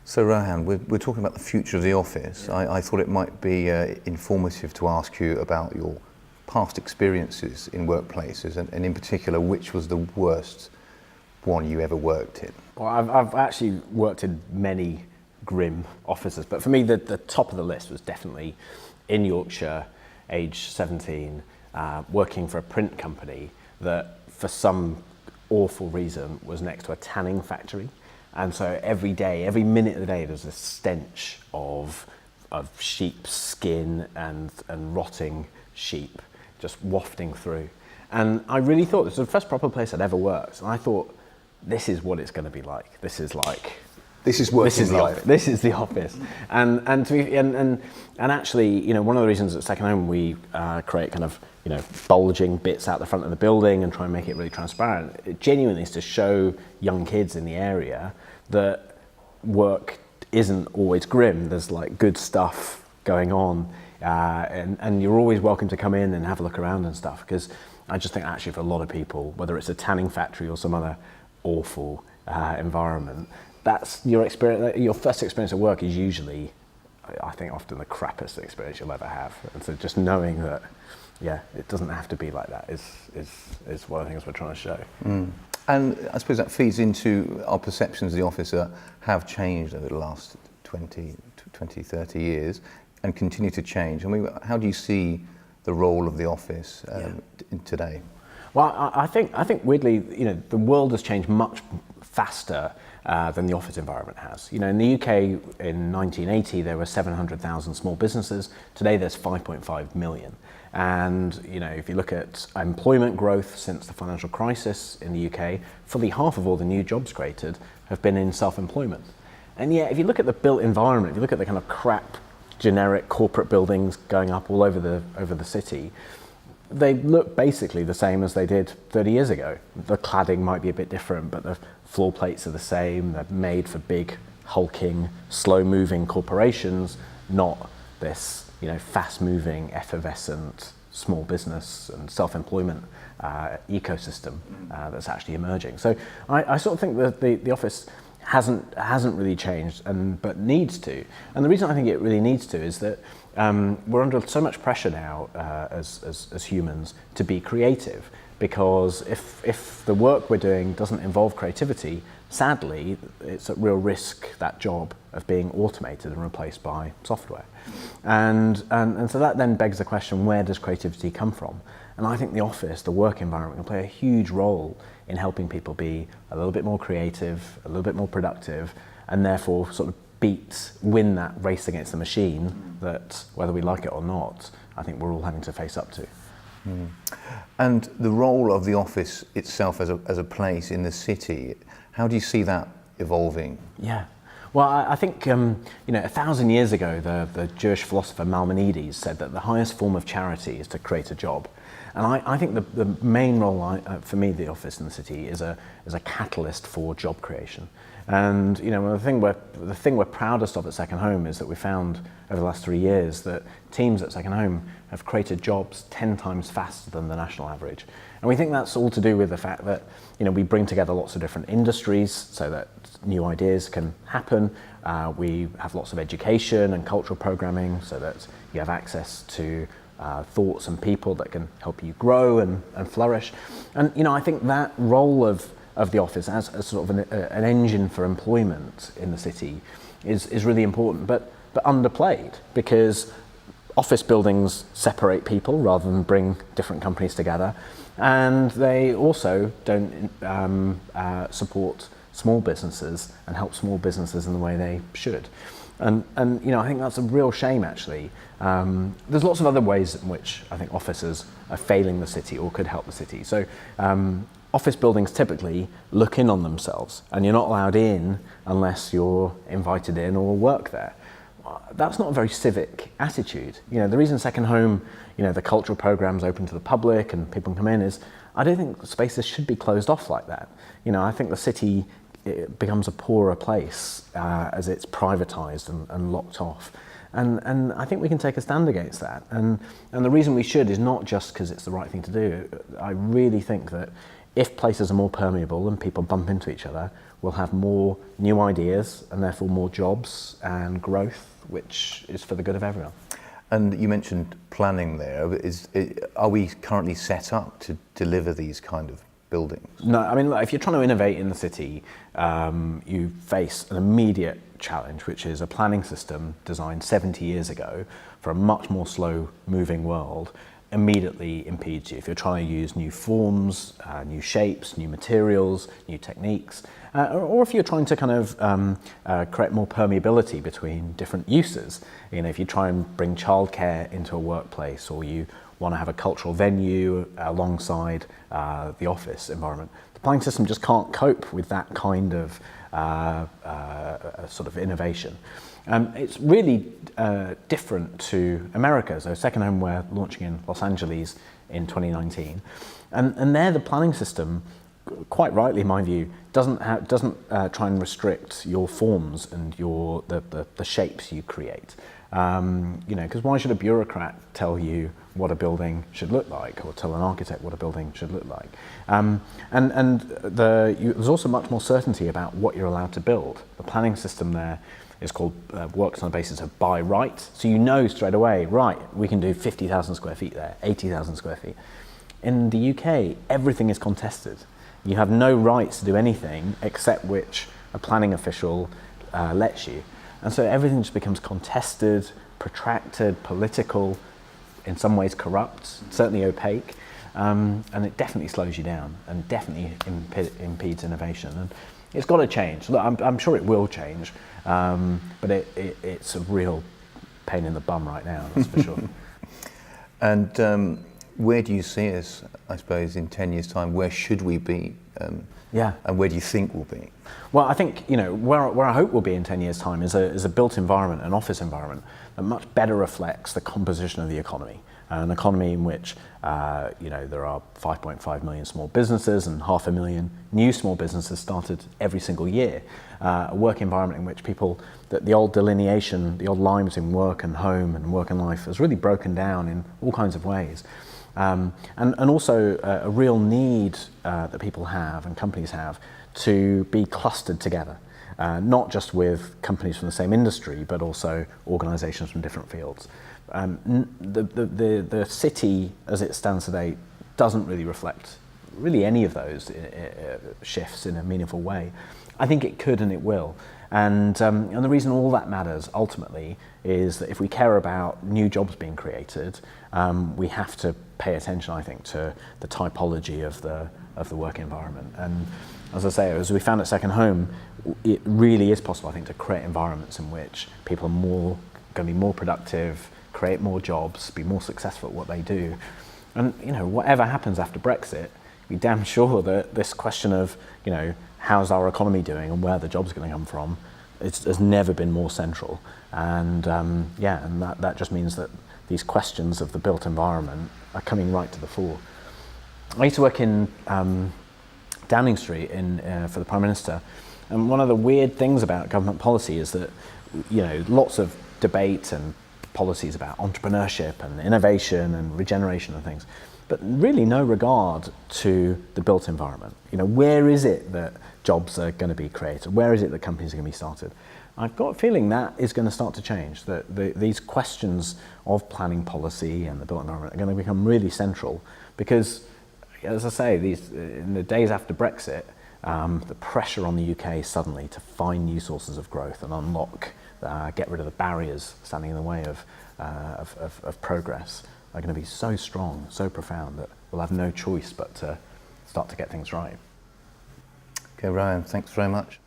So Rohan, we're talking about the future of the office. I thought it might be informative to ask you about your past experiences in workplaces, and in particular, which was the worst one you ever worked in? Well, I've actually worked in many grim offices, but for me, the top of the list was definitely in Yorkshire, age 17, working for a print company that, for some awful reason, was next to a tanning factory. And so every day, every minute of the day, there's a stench of sheep's skin and rotting sheep just wafting through. And I really thought this was the first proper place I'd ever worked. And I thought, this is what it's going to be like. This is working life. This is the office. And actually, you know, one of the reasons at Second Home we create kind of, you know, bulging bits out the front of the building and try and make it really transparent, it genuinely is to show young kids in the area that work isn't always grim. There's like good stuff going on, and you're always welcome to come in and have a look around and stuff, because I just think actually for a lot of people, whether it's a tanning factory or some other awful environment, that's your experience. Your first experience of work is usually, I think, often the crappiest experience you'll ever have. And so just knowing that, yeah, it doesn't have to be like that is one of the things we're trying to show. Mm. And I suppose that feeds into our perceptions of the office that have changed over the last 20, 30 years and continue to change. I mean, how do you see the role of the office today? Well, I think weirdly, you know, the world has changed much faster than the office environment has. You know, in the UK in 1980, there were 700,000 small businesses. Today, there's 5.5 million. And, you know, if you look at employment growth since the financial crisis in the UK, fully half of all the new jobs created have been in self-employment. And yet, if you look at the built environment, if you look at the kind of crap, generic corporate buildings going up all over the city, they look basically the same as they did 30 years ago. The cladding might be a bit different, but the floor plates are the same. They're made for big, hulking, slow-moving corporations, not this, you know, fast-moving, effervescent small business and self-employment ecosystem that's actually emerging. So I sort of think that the office hasn't really changed, but needs to. And the reason I think it really needs to is that we're under so much pressure now as humans to be creative, because if the work we're doing doesn't involve creativity, sadly, it's at real risk, that job, of being automated and replaced by software. And so that then begs the question, where does creativity come from? And I think the office, the work environment, can play a huge role in helping people be a little bit more creative, a little bit more productive, and therefore sort of win that race against the machine that, whether we like it or not, I think we're all having to face up to. Mm. And the role of the office itself as a place in the city, how do you see that evolving? Yeah. Well, I think, you know, 1,000 years ago, the Jewish philosopher Maimonides said that the highest form of charity is to create a job. And I think the main role for me, the office in the city, is a catalyst for job creation. And, you know, the thing we're proudest of at Second Home is that we found over the last 3 years that teams at Second Home have created jobs 10 times faster than the national average. And we think that's all to do with the fact that, you know, we bring together lots of different industries so that new ideas can happen. We have lots of education and cultural programming so that you have access to thoughts and people that can help you grow and flourish. And, you know, I think that role of the office as sort of an engine for employment in the city is really important, but underplayed, because office buildings separate people rather than bring different companies together, and they also don't support small businesses and help small businesses in the way they should. And you know, I think that's a real shame, actually. There's lots of other ways in which I think offices are failing the city or could help the city. So office buildings typically look in on themselves, and you're not allowed in unless you're invited in or work there. That's not a very civic attitude. You know, the reason Second Home, you know, the cultural program's open to the public and people can come in is, I don't think spaces should be closed off like that. You know, I think the city, it becomes a poorer place as it's privatised and locked off. And I think we can take a stand against that. And the reason we should is not just because it's the right thing to do. I really think that if places are more permeable and people bump into each other, we'll have more new ideas and therefore more jobs and growth, which is for the good of everyone. And you mentioned planning there. Are we currently set up to deliver these kind of buildings? No, I mean, if you're trying to innovate in the city, you face an immediate challenge, which is a planning system designed 70 years ago for a much more slow-moving world immediately impedes you. If you're trying to use new forms, new shapes, new materials, new techniques, or if you're trying to kind of create more permeability between different uses. You know, if you try and bring childcare into a workplace, or you want to have a cultural venue alongside the office environment, the planning system just can't cope with that kind of sort of innovation. It's really different to America. So Second Home, we're launching in Los Angeles in 2019. And there the planning system, quite rightly in my view, doesn't try and restrict your forms and the shapes you create. You know, because why should a bureaucrat tell you what a building should look like, or tell an architect what a building should look like? There's also much more certainty about what you're allowed to build. The planning system there is called works on the basis of by right. So you know straight away, right, we can do 50,000 square feet there, 80,000 square feet. In the UK, everything is contested. You have no rights to do anything except which a planning official lets you. And so everything just becomes contested, protracted, political, in some ways corrupt, certainly opaque, and it definitely slows you down and definitely impedes innovation. And it's got to change. Look, I'm sure it will change, but it's a real pain in the bum right now, that's for sure. And where do you see us, I suppose, in 10 years' time? Where should we be? And where do you think we'll be? Well, I think, you know, where I hope we'll be in 10 years' time is a built environment, an office environment that much better reflects the composition of the economy. An economy in which, you know, there are 5.5 million small businesses and 500,000 new small businesses started every single year. A work environment in which the old delineation, the old line between work and home and work and life has really broken down in all kinds of ways. And also a real need that people have and companies have to be clustered together, not just with companies from the same industry, but also organisations from different fields. The city, as it stands today, doesn't really reflect really any of those shifts in a meaningful way. I think it could and it will. And the reason all that matters ultimately is that if we care about new jobs being created, we have to pay attention, I think, to the typology of the work environment. And as I say, as we found at Second Home, it really is possible, I think, to create environments in which people are going to be more productive, create more jobs, be more successful at what they do. And, you know, whatever happens after Brexit, be damn sure that this question of, you know, how's our economy doing and where the jobs are going to come from, has never been more central. And that just means that these questions of the built environment are coming right to the fore. I used to work in Downing Street for the Prime Minister, and one of the weird things about government policy is that, you know, lots of debate and policies about entrepreneurship and innovation and regeneration and things, but really no regard to the built environment. You know, where is it that jobs are going to be created? Where is it that companies are going to be started? I've got a feeling that is going to start to change, that these questions of planning policy and the built environment are going to become really central because, as I say, in the days after Brexit, the pressure on the UK suddenly to find new sources of growth and unlock, get rid of the barriers standing in the way of progress are going to be so strong, so profound that we'll have no choice but to start to get things right. Okay, Rohan, thanks very much.